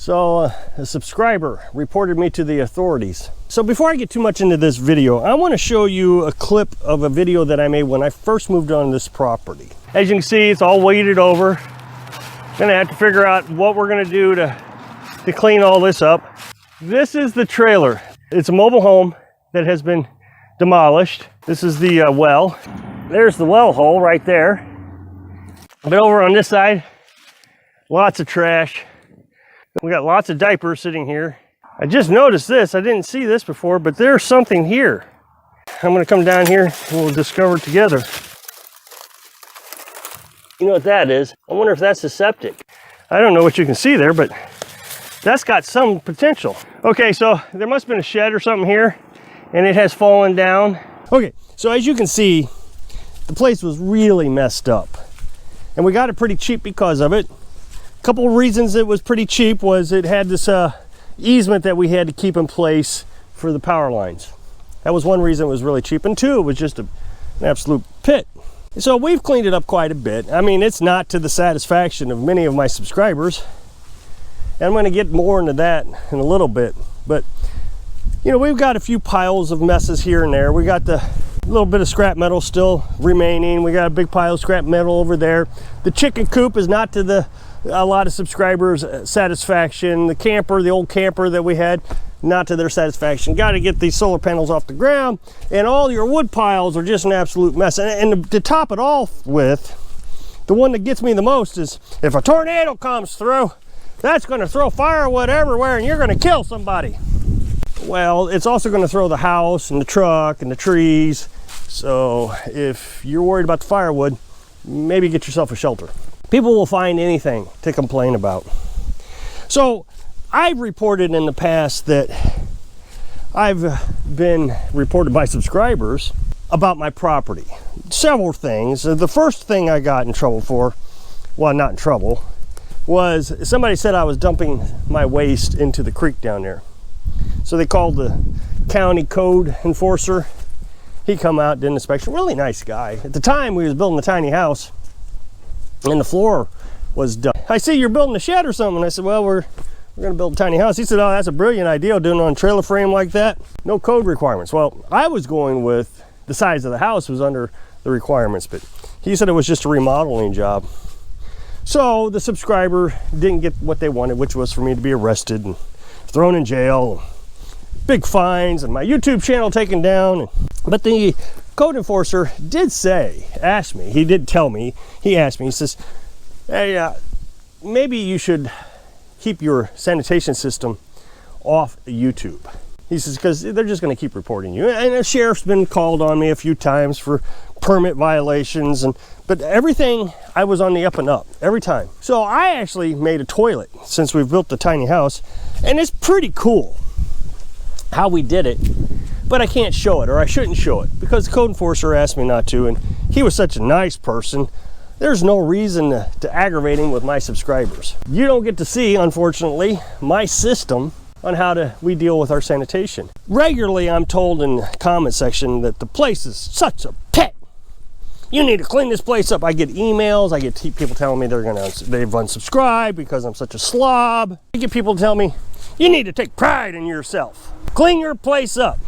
So a subscriber reported me to the authorities. So before I get too much into this video, I want to show you a clip of a video that I made when I first moved on this property. As you can see, it's all weighted over. Gonna have to figure out what we're gonna do to clean all this up. This is the trailer. It's a mobile home that has been demolished. This is the well. There's the well hole right there. But over on this side, lots of trash. We got lots of diapers sitting here. I just noticed this. I didn't see this before, but there's something here. I'm gonna come down here and we'll discover it together. You know what that is? I wonder if that's a septic. I don't know what you can see there, but that's got some potential. Okay, so there must have been a shed or something here, and it has fallen down. Okay, so as you can see, the place was really messed up. And we got it pretty cheap because of it. A couple of reasons it was pretty cheap was it had this easement that we had to keep in place for the power lines. That was one reason it was really cheap. And two, it was just an absolute pit. So we've cleaned it up quite a bit. I mean, it's not to the satisfaction of many of my subscribers. And I'm going to get more into that in a little bit. But, you know, we've got a few piles of messes here and there. We got the little bit of scrap metal still remaining. We got a big pile of scrap metal over there. The chicken coop is not to a lot of subscribers' satisfaction. The camper, the old camper that we had, not to their satisfaction. Got to get these solar panels off the ground, and all your wood piles are just an absolute mess. And to top it all with, the one that gets me the most is if a tornado comes through, that's going to throw firewood everywhere and you're going to kill somebody. Well, it's also going to throw the house and the truck and the trees. So if you're worried about the firewood, maybe get yourself a shelter. People will find anything to complain about. So I've reported in the past that I've been reported by subscribers about my property. Several things. The first thing I got in trouble for, well, not in trouble, was somebody said I was dumping my waste into the creek down there. So they called the county code enforcer. He come out, did an inspection. Really nice guy. At the time, we was building a tiny house, and the floor was done. I see you're building a shed or something. I said, well, we're going to build a tiny house. He said, oh, that's a brilliant idea, doing it on a trailer frame like that. No code requirements. Well, I was going with the size of the house was under the requirements, but he said it was just a remodeling job. So the subscriber didn't get what they wanted, which was for me to be arrested and thrown in jail, big fines, and my YouTube channel taken down. But the code enforcer did ask me, he did tell me, he asked me, he says, hey, maybe you should keep your sanitation system off YouTube. He says, because they're just going to keep reporting you. And the sheriff's been called on me a few times for permit violations, but everything, I was on the up and up every time. So I actually made a toilet since we've built the tiny house, and it's pretty cool how we did it, but I can't show it, or I shouldn't show it, because the code enforcer asked me not to, and he was such a nice person. There's no reason to aggravate him with my subscribers. You don't get to see, unfortunately, my system on how we deal with our sanitation. Regularly, I'm told in the comment section that the place is such a pit. You need to clean this place up. I get emails. I get people telling me they've unsubscribed because I'm such a slob. I get people tell me, you need to take pride in yourself. Clean your place up.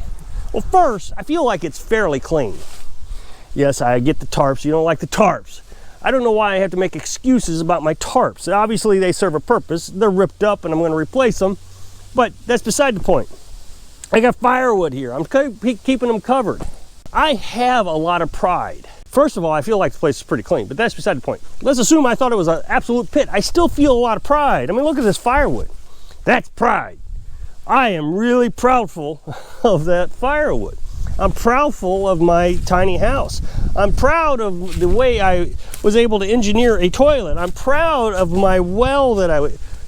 Well, first, I feel like it's fairly clean. Yes, I get the tarps. You don't like the tarps. I don't know why I have to make excuses about my tarps. Obviously, they serve a purpose. They're ripped up and I'm going to replace them. But that's beside the point. I got firewood here. I'm keeping them covered. I have a lot of pride. First of all, I feel like the place is pretty clean, but that's beside the point. Let's assume I thought it was an absolute pit. I still feel a lot of pride. I mean, look at this firewood. That's pride. I am really proudful of that firewood. I'm proudful of my tiny house. I'm proud of the way I was able to engineer a toilet. I'm proud of my well that I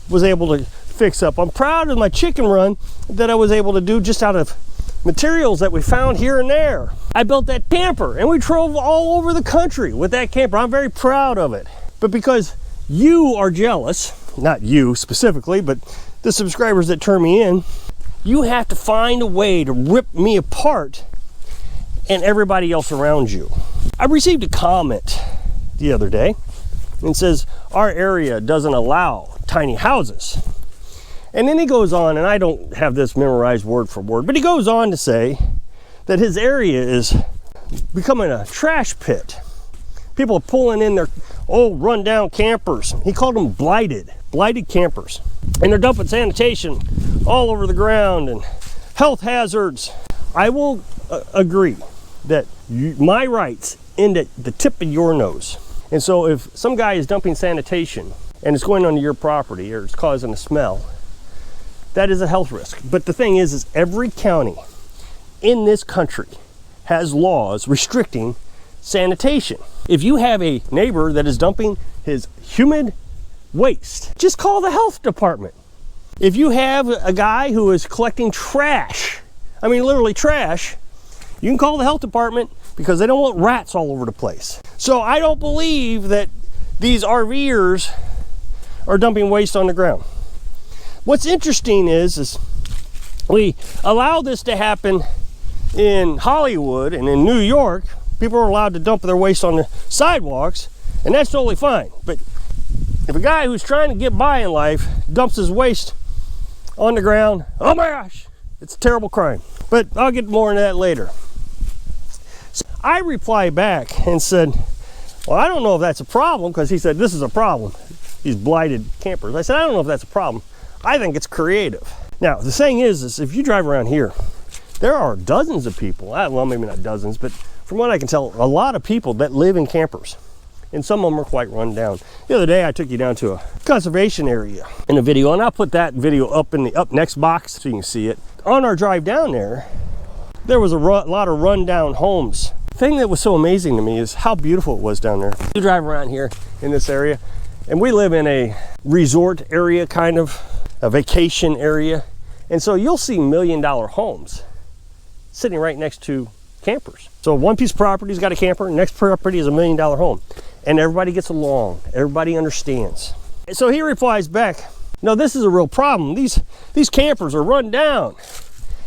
was able to fix up. I'm proud of my chicken run that I was able to do just out of materials that we found here and there. I built that camper and we drove all over the country with that camper. I'm very proud of it. But because you are jealous, not you specifically, but the subscribers that turn me in, you have to find a way to rip me apart and everybody else around you. I received a comment the other day and says, our area doesn't allow tiny houses. And then he goes on, and I don't have this memorized word for word, but he goes on to say that his area is becoming a trash pit. People are pulling in their old rundown campers. He called them blighted campers. And they're dumping sanitation all over the ground and health hazards. I will agree that my rights end at the tip of your nose. And so if some guy is dumping sanitation and it's going onto your property or it's causing a smell, that is a health risk. But the thing is every county in this country has laws restricting sanitation. If you have a neighbor that is dumping his humid waste, just call the health department. If you have a guy who is collecting trash, I mean literally trash, you can call the health department because they don't want rats all over the place. So I don't believe that these RVers are dumping waste on the ground. What's interesting is we allow this to happen in Hollywood and in New York. People are allowed to dump their waste on the sidewalks, and that's totally fine. But if a guy who's trying to get by in life dumps his waste on the ground, oh my gosh, it's a terrible crime. But I'll get more into that later. So I replied back and said, well, I don't know if that's a problem, because he said this is a problem, these blighted campers. I said, I don't know if that's a problem. I think it's creative. Now, the thing is if you drive around here, there are dozens of people, well, maybe not dozens, but from what I can tell, a lot of people that live in campers. And some of them are quite run down. The other day, I took you down to a conservation area in a video, and I'll put that video up in the up next box so you can see it. On our drive down there was a lot of rundown homes. The thing that was so amazing to me is how beautiful it was down there. You drive around here in this area, and we live in a resort area, kind of a vacation area. And so you'll see $1 million homes sitting right next to campers. So one piece of property's got a camper, next property is $1 million home. And everybody gets along, everybody understands. So he replies back, no, this is a real problem. These campers are run down.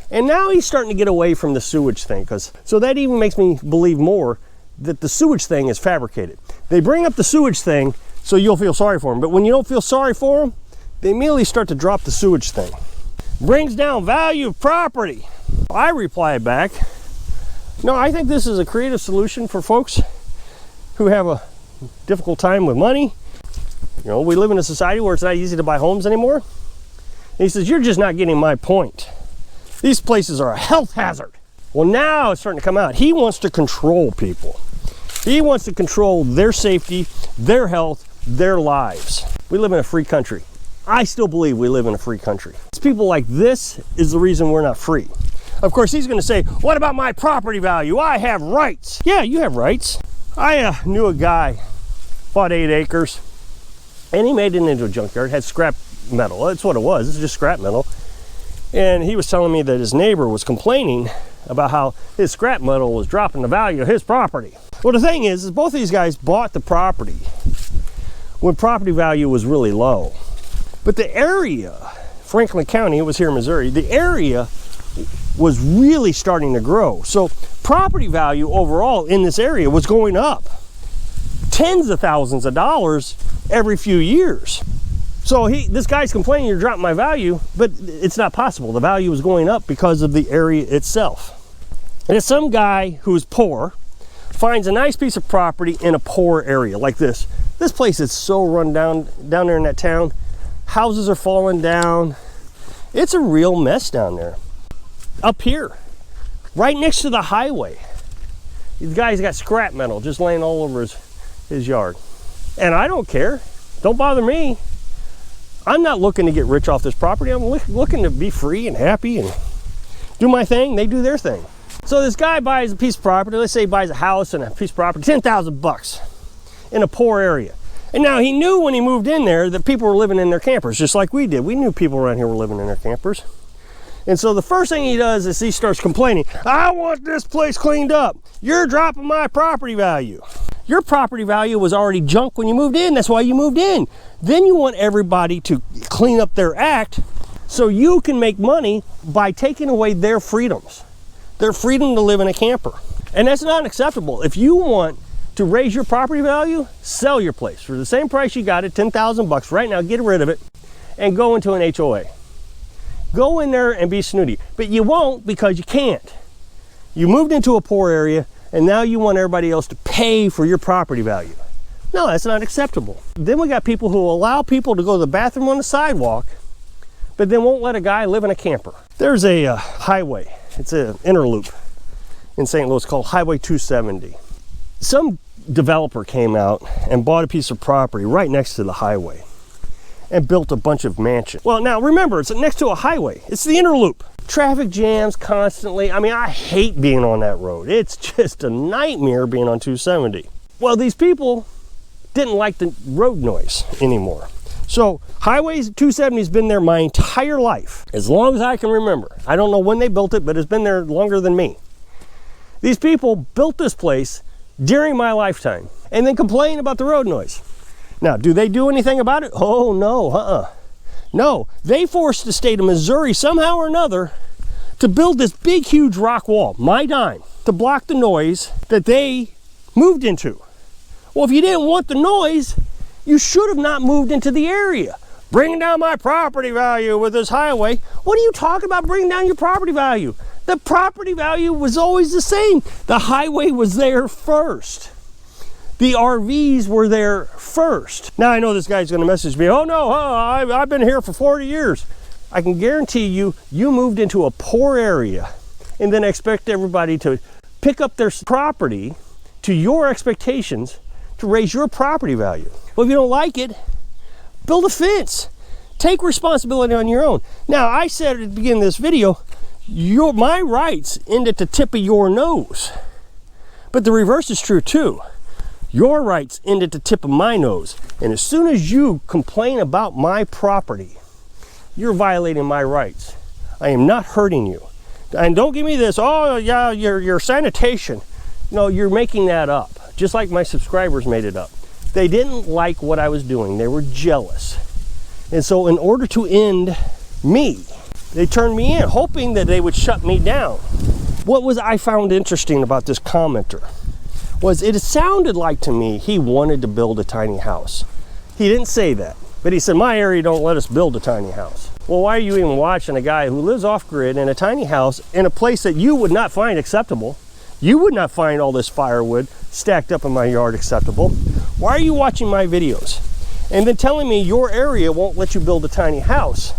And now he's starting to get away from the sewage thing, so that even makes me believe more that the sewage thing is fabricated. They bring up the sewage thing so you'll feel sorry for them, but when you don't feel sorry for them, they immediately start to drop the sewage thing. Brings down value of property. I reply back, no, I think this is a creative solution for folks who have a difficult time with money. You know, we live in a society where it's not easy to buy homes anymore. And he says, you're just not getting my point. These places are a health hazard. Well, now it's starting to come out. He wants to control people. He wants to control their safety, their health, their lives. We live in a free country. I still believe we live in a free country. It's people like this is the reason we're not free. Of course, he's going to say, what about my property value? I have rights. Yeah, you have rights. I knew a guy, bought 8 acres, and he made it into a junkyard, had scrap metal. That's what it was. It's just scrap metal. And he was telling me that his neighbor was complaining about how his scrap metal was dropping the value of his property. Well, the thing is both of these guys bought the property when property value was really low. But the area, Franklin County, it was here in Missouri, the area was really starting to grow. So property value overall in this area was going up tens of thousands of dollars every few years. So this guy's complaining, you're dropping my value, but it's not possible. The value is going up because of the area itself. And if some guy who's poor finds a nice piece of property in a poor area like this place is so run down there in that town. Houses are falling down. It's a real mess down there. Up here, right next to the highway, these guys got scrap metal just laying all over his yard. And I don't care. Don't bother me. I'm not looking to get rich off this property. I'm looking to be free and happy and do my thing. They do their thing. So this guy buys a piece of property. Let's say he buys a house and a piece of property, 10,000 bucks in a poor area. And now he knew when he moved in there that people were living in their campers, just like we did. We knew people around here were living in their campers. And so the first thing he does is he starts complaining, I want this place cleaned up. You're dropping my property value. Your property value was already junk when you moved in. That's why you moved in. Then you want everybody to clean up their act so you can make money by taking away their freedoms. Their freedom to live in a camper. And that's not acceptable. If you want to raise your property value, sell your place for the same price you got it, 10,000 bucks right now, get rid of it and go into an HOA. Go in there and be snooty. But you won't because you can't. You moved into a poor area and now you want everybody else to pay for your property value. No, that's not acceptable. Then we got people who allow people to go to the bathroom on the sidewalk, but then won't let a guy live in a camper. There's a highway, it's an interloop in St. Louis called Highway 270. Some developer came out and bought a piece of property right next to the highway and built a bunch of mansions. Well, now remember, it's next to a highway. It's the interloop. Traffic jams constantly. I mean, I hate being on that road. It's just a nightmare being on 270. Well, these people didn't like the road noise anymore. So Highway 270 has been there my entire life, as long as I can remember. I don't know when they built it, but it's been there longer than me. These people built this place during my lifetime and then complain about the road noise. Now, do they do anything about it? Oh, no, No, they forced the state of Missouri somehow or another to build this big, huge rock wall, my dime, to block the noise that they moved into. Well, if you didn't want the noise, you should have not moved into the area. Bringing down my property value with this highway. What are you talking about bringing down your property value? The property value was always the same. The highway was there first. The RVs were there first. Now I know this guy's gonna message me, oh no, I've been here for 40 years. I can guarantee you, you moved into a poor area and then expect everybody to pick up their property to your expectations to raise your property value. Well, if you don't like it, build a fence. Take responsibility on your own. Now, I said at the beginning of this video, my rights end at the tip of your nose. But the reverse is true too. Your rights end at the tip of my nose. And as soon as you complain about my property, you're violating my rights. I am not hurting you. And don't give me this, oh yeah, your sanitation. No, you're making that up. Just like my subscribers made it up. They didn't like what I was doing. They were jealous. And so in order to end me, they turned me in, hoping that they would shut me down. What I found interesting about this commenter was it sounded like to me he wanted to build a tiny house. He didn't say that, but he said, my area don't let us build a tiny house. Well, why are you even watching a guy who lives off grid in a tiny house in a place that you would not find acceptable? You would not find all this firewood stacked up in my yard acceptable. Why are you watching my videos and then telling me your area won't let you build a tiny house?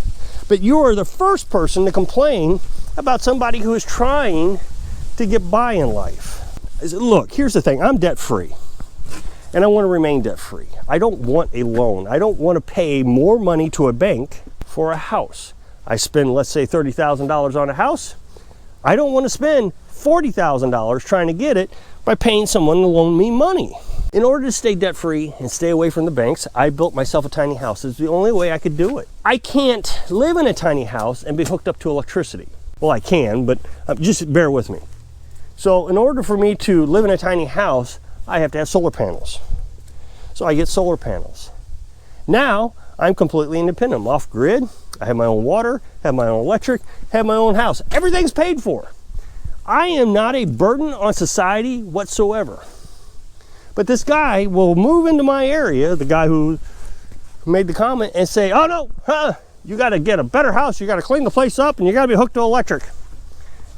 But you are the first person to complain about somebody who is trying to get by in life. Look, here's the thing, I'm debt-free and I want to remain debt-free. I don't want a loan. I don't want to pay more money to a bank for a house. I spend, let's say, $30,000 on a house. I don't want to spend $40,000 trying to get it by paying someone to loan me money. In order to stay debt-free and stay away from the banks, I built myself a tiny house. It's the only way I could do it. I can't live in a tiny house and be hooked up to electricity. Well, I can, but just bear with me. So in order for me to live in a tiny house, I have to have solar panels. So I get solar panels. Now, I'm completely independent. I'm off grid. I have my own water, have my own electric, have my own house. Everything's paid for. I am not a burden on society whatsoever. But this guy will move into my area, the guy who made the comment, and say, oh no, you got to get a better house, you got to clean the place up, and you got to be hooked to electric.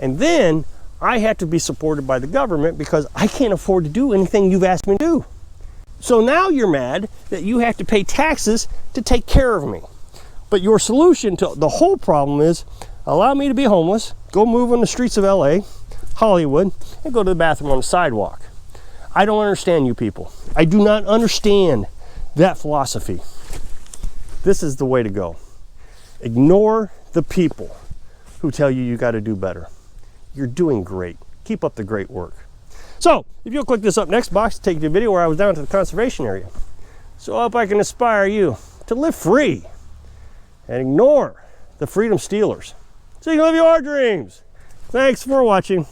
And then I have to be supported by the government because I can't afford to do anything you've asked me to do. So now you're mad that you have to pay taxes to take care of me. But your solution to the whole problem is allow me to be homeless, go move on the streets of LA, Hollywood, and go to the bathroom on the sidewalk. I don't understand you people. I do not understand that philosophy. This is the way to go. Ignore the people who tell you you got to do better. You're doing great. Keep up the great work. So, if you'll click this up next box, take you to a video where I was down to the conservation area. So I hope I can inspire you to live free and ignore the freedom stealers so you can live your dreams. Thanks for watching.